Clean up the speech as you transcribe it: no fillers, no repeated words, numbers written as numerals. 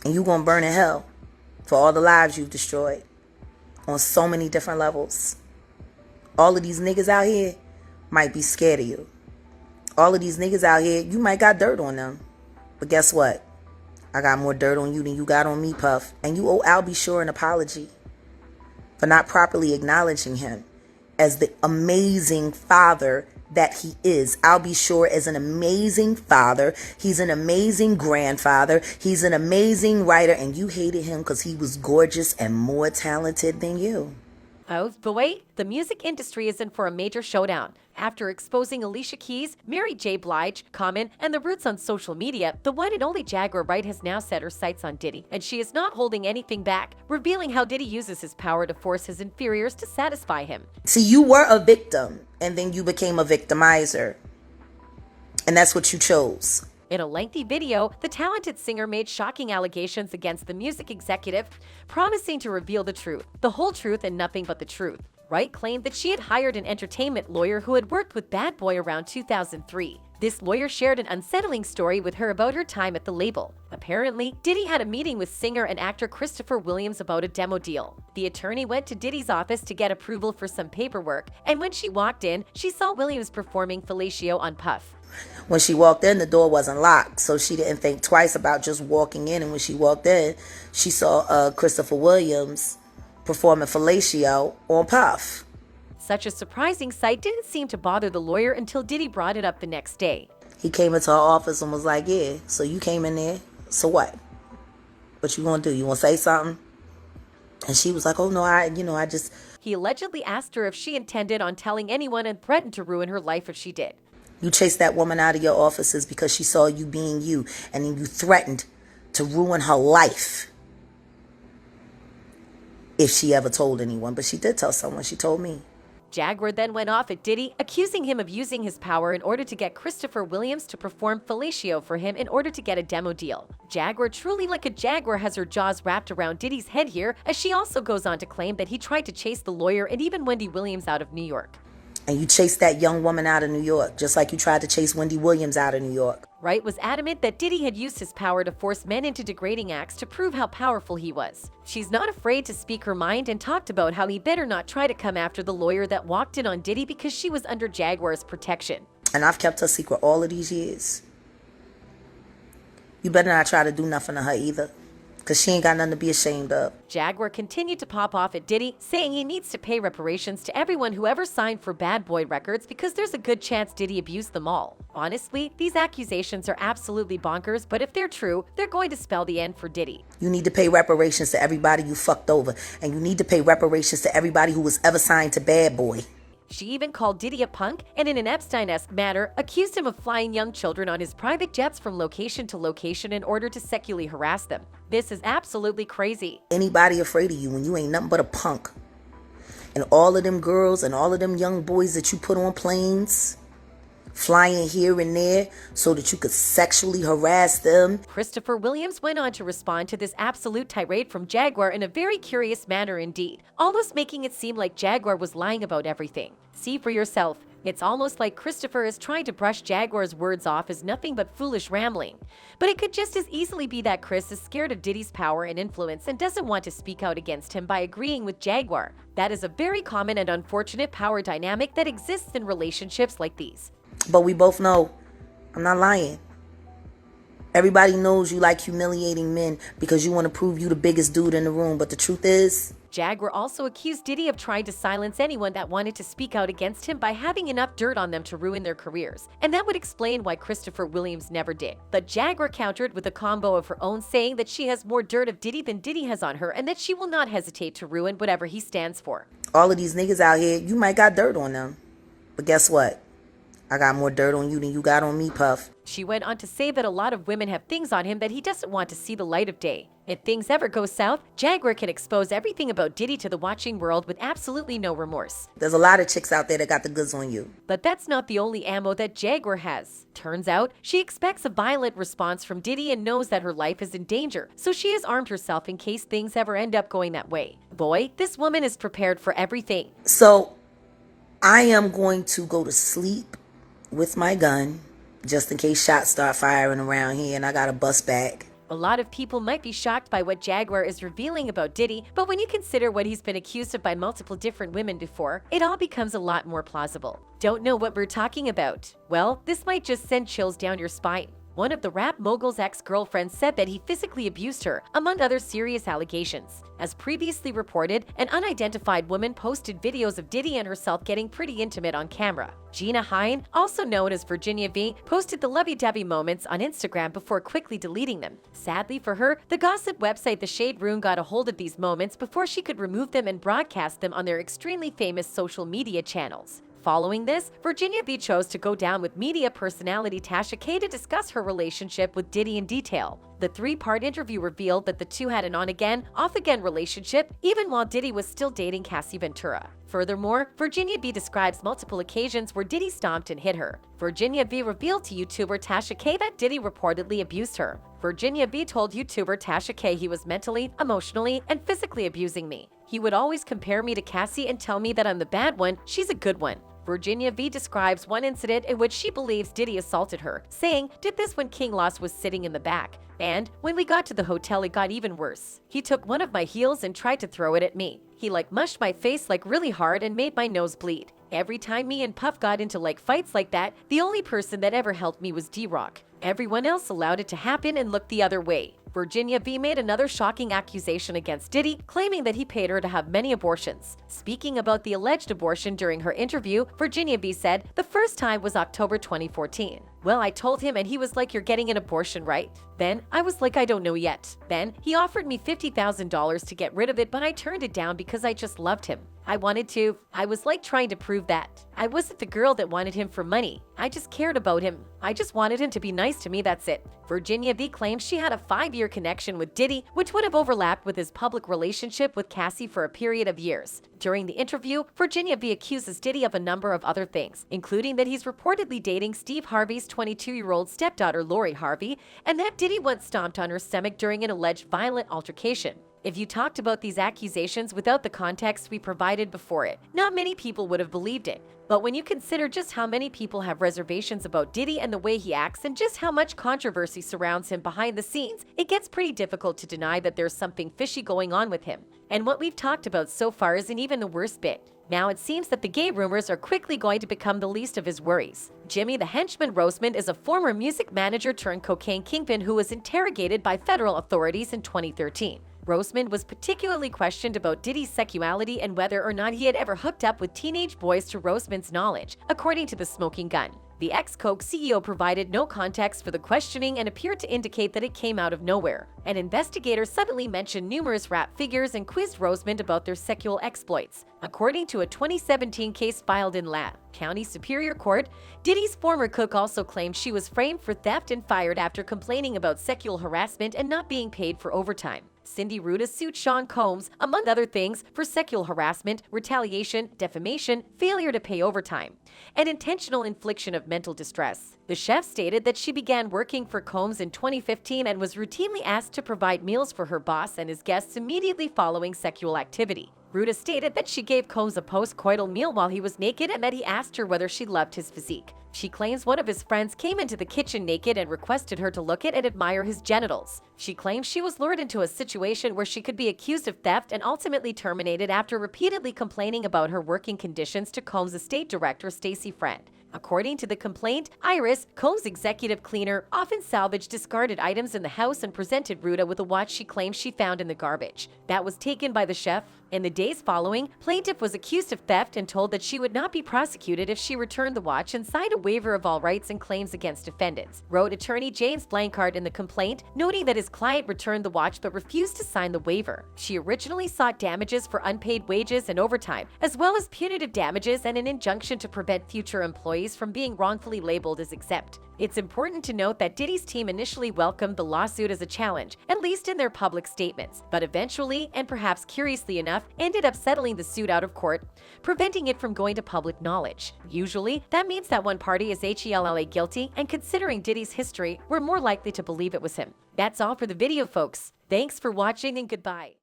And you gonna burn in hell for all the lives you've destroyed on so many different levels. All of these niggas out here might be scared of you. All of these niggas out here, you might got dirt on them. But guess what? I got more dirt on you than you got on me, Puff. And you owe Albie Shore an apology for not properly acknowledging him as the amazing father that he is. Albie Shore is an amazing father. He's an amazing grandfather. He's an amazing writer. And you hated him because he was gorgeous and more talented than you. Oh, but wait, the music industry is in for a major showdown. After exposing Alicia Keys, Mary J. Blige, Common, and The Roots on social media, the one and only Jaguar Wright has now set her sights on Diddy, and she is not holding anything back, revealing how Diddy uses his power to force his inferiors to satisfy him. See, you were a victim, and then you became a victimizer. And that's what you chose. In a lengthy video, the talented singer made shocking allegations against the music executive, promising to reveal the truth, the whole truth, and nothing but the truth. Wright claimed that she had hired an entertainment lawyer who had worked with Bad Boy around 2003. This lawyer shared an unsettling story with her about her time at the label. Apparently, Diddy had a meeting with singer and actor Christopher Williams about a demo deal. The attorney went to Diddy's office to get approval for some paperwork, and when she walked in, she saw Williams performing fellatio on Puff. When she walked in, the door wasn't locked, so she didn't think twice about just walking in. And when she walked in, she saw Christopher Williams performing fellatio on Puff. Such a surprising sight didn't seem to bother the lawyer until Diddy brought it up the next day. He came into her office and was like, yeah, so you came in there, so what? What you gonna do? You gonna say something? And she was like, oh no, I just... He allegedly asked her if she intended on telling anyone and threatened to ruin her life if she did. You chased that woman out of your offices because she saw you being you, and then you threatened to ruin her life if she ever told anyone. But she did tell someone. She told me. Jaguar then went off at Diddy, accusing him of using his power in order to get Christopher Williams to perform fellatio for him in order to get a demo deal. Jaguar, truly like a jaguar, has her jaws wrapped around Diddy's head here, as she also goes on to claim that he tried to chase the lawyer and even Wendy Williams out of New York. And you chased that young woman out of New York, just like you tried to chase Wendy Williams out of New York. Wright was adamant that Diddy had used his power to force men into degrading acts to prove how powerful he was. She's not afraid to speak her mind and talked about how he better not try to come after the lawyer that walked in on Diddy because she was under Jaguar's protection. And I've kept her secret all of these years. You better not try to do nothing to her either, because she ain't got nothing to be ashamed of. Jaguar continued to pop off at Diddy, saying he needs to pay reparations to everyone who ever signed for Bad Boy Records because there's a good chance Diddy abused them all. Honestly, these accusations are absolutely bonkers, but if they're true, they're going to spell the end for Diddy. You need to pay reparations to everybody you fucked over, and you need to pay reparations to everybody who was ever signed to Bad Boy. She even called Diddy a punk and, in an Epstein-esque manner, accused him of flying young children on his private jets from location to location in order to sexually harass them. This is absolutely crazy. Anybody afraid of you when you ain't nothing but a punk? And all of them girls and all of them young boys that you put on planes, flying here and there so that you could sexually harass them. Christopher Williams went on to respond to this absolute tirade from Jaguar in a very curious manner indeed, almost making it seem like Jaguar was lying about everything. See for yourself. It's almost like Christopher is trying to brush Jaguar's words off as nothing but foolish rambling. But it could just as easily be that Chris is scared of Diddy's power and influence and doesn't want to speak out against him by agreeing with Jaguar. That is a very common and unfortunate power dynamic that exists in relationships like these. But we both know, I'm not lying. Everybody knows you like humiliating men because you want to prove you the biggest dude in the room. But the truth is, Jaguar also accused Diddy of trying to silence anyone that wanted to speak out against him by having enough dirt on them to ruin their careers. And that would explain why Christopher Williams never did. But Jaguar countered with a combo of her own, saying that she has more dirt of Diddy than Diddy has on her and that she will not hesitate to ruin whatever he stands for. all of these niggas out here, you might got dirt on them. But guess what? I got more dirt on you than you got on me, Puff. She went on to say that a lot of women have things on him that he doesn't want to see the light of day. If things ever go south, Jaguar can expose everything about Diddy to the watching world with absolutely no remorse. There's a lot of chicks out there that got the goods on you. But that's not the only ammo that Jaguar has. Turns out, she expects a violent response from Diddy and knows that her life is in danger, so she has armed herself in case things ever end up going that way. Boy, this woman is prepared for everything. So, I am going to go to sleep with my gun, just in case shots start firing around here and I got a bust back. A lot of people might be shocked by what Jaguar is revealing about Diddy, but when you consider what he's been accused of by multiple different women before, it all becomes a lot more plausible. Don't know what we're talking about? Well, this might just send chills down your spine. One of the rap mogul's ex-girlfriends said that he physically abused her, among other serious allegations. As previously reported, an unidentified woman posted videos of Diddy and herself getting pretty intimate on camera. Gina Hine, also known as Virginia V, posted the lovey-dovey moments on Instagram before quickly deleting them. Sadly for her, the gossip website The Shade Room got a hold of these moments before she could remove them and broadcast them on their extremely famous social media channels. Following this, Virginia V chose to go down with media personality Tasha K to discuss her relationship with Diddy in detail. The three-part interview revealed that the two had an on-again, off-again relationship, even while Diddy was still dating Cassie Ventura. Furthermore, Virginia V describes multiple occasions where Diddy stomped and hit her. Virginia V revealed to YouTuber Tasha K that Diddy reportedly abused her. Virginia V told YouTuber Tasha K he was mentally, emotionally, and physically abusing me. He would always compare me to Cassie and tell me that I'm the bad one, she's a good one. Virginia V describes one incident in which she believes Diddy assaulted her, saying, "Did this when King Loss was sitting in the back. And when we got to the hotel, it got even worse. He took one of my heels and tried to throw it at me. He mushed my face really hard and made my nose bleed. Every time me and Puff got into fights like that, the only person that ever helped me was D-Rock. Everyone else allowed it to happen and looked the other way." Virginia V made another shocking accusation against Diddy, claiming that he paid her to have many abortions. Speaking about the alleged abortion during her interview, Virginia V said, "The first time was October 2014. Well, I told him and he was like, 'You're getting an abortion, right?' Then I was like, 'I don't know yet.' Then he offered me $50,000 to get rid of it, but I turned it down because I just loved him. I wanted to. I was trying to prove that. I wasn't the girl that wanted him for money. I just cared about him. I just wanted him to be nice to me, that's it." Virginia V claims she had a 5-year connection with Diddy, which would have overlapped with his public relationship with Cassie for a period of years. During the interview, Virginia V accuses Diddy of a number of other things, including that he's reportedly dating Steve Harvey's 22-year-old stepdaughter Lori Harvey, and that Diddy once stomped on her stomach during an alleged violent altercation. If you talked about these accusations without the context we provided before it, not many people would have believed it. But when you consider just how many people have reservations about Diddy and the way he acts and just how much controversy surrounds him behind the scenes, it gets pretty difficult to deny that there's something fishy going on with him. And what we've talked about so far isn't even the worst bit. Now it seems that the gay rumors are quickly going to become the least of his worries. Jimmy the Henchman Roseman is a former music manager turned cocaine kingpin who was interrogated by federal authorities in 2013. Roseman was particularly questioned about Diddy's sexuality and whether or not he had ever hooked up with teenage boys to Roseman's knowledge, according to the Smoking Gun. The ex-Coke CEO provided no context for the questioning and appeared to indicate that it came out of nowhere. An investigator suddenly mentioned numerous rap figures and quizzed Roseman about their sexual exploits. According to a 2017 case filed in La County Superior Court, Diddy's former cook also claimed she was framed for theft and fired after complaining about sexual harassment and not being paid for overtime. Cindy Ruda sued Sean Combs, among other things, for sexual harassment, retaliation, defamation, failure to pay overtime, and intentional infliction of mental distress. The chef stated that she began working for Combs in 2015 and was routinely asked to provide meals for her boss and his guests immediately following sexual activity. Ruda stated that she gave Combs a post-coital meal while he was naked and that he asked her whether she loved his physique. She claims one of his friends came into the kitchen naked and requested her to look at and admire his genitals. She claims she was lured into a situation where she could be accused of theft and ultimately terminated after repeatedly complaining about her working conditions to Combs' estate director Stacey Friend. According to the complaint, Iris, Combs' executive cleaner, often salvaged discarded items in the house and presented Ruda with a watch she claims she found in the garbage. That was taken by the chef. In the days following, plaintiff was accused of theft and told that she would not be prosecuted if she returned the watch and signed a waiver of all rights and claims against defendants, wrote attorney James Blancard in the complaint, noting that his client returned the watch but refused to sign the waiver. She originally sought damages for unpaid wages and overtime, as well as punitive damages and an injunction to prevent future employees from being wrongfully labeled as exempt. It's important to note that Diddy's team initially welcomed the lawsuit as a challenge, at least in their public statements, but eventually, and perhaps curiously enough, ended up settling the suit out of court, preventing it from going to public knowledge. Usually, that means that one party is HELLA guilty, and considering Diddy's history, we're more likely to believe it was him. That's all for the video, folks. Thanks for watching and goodbye.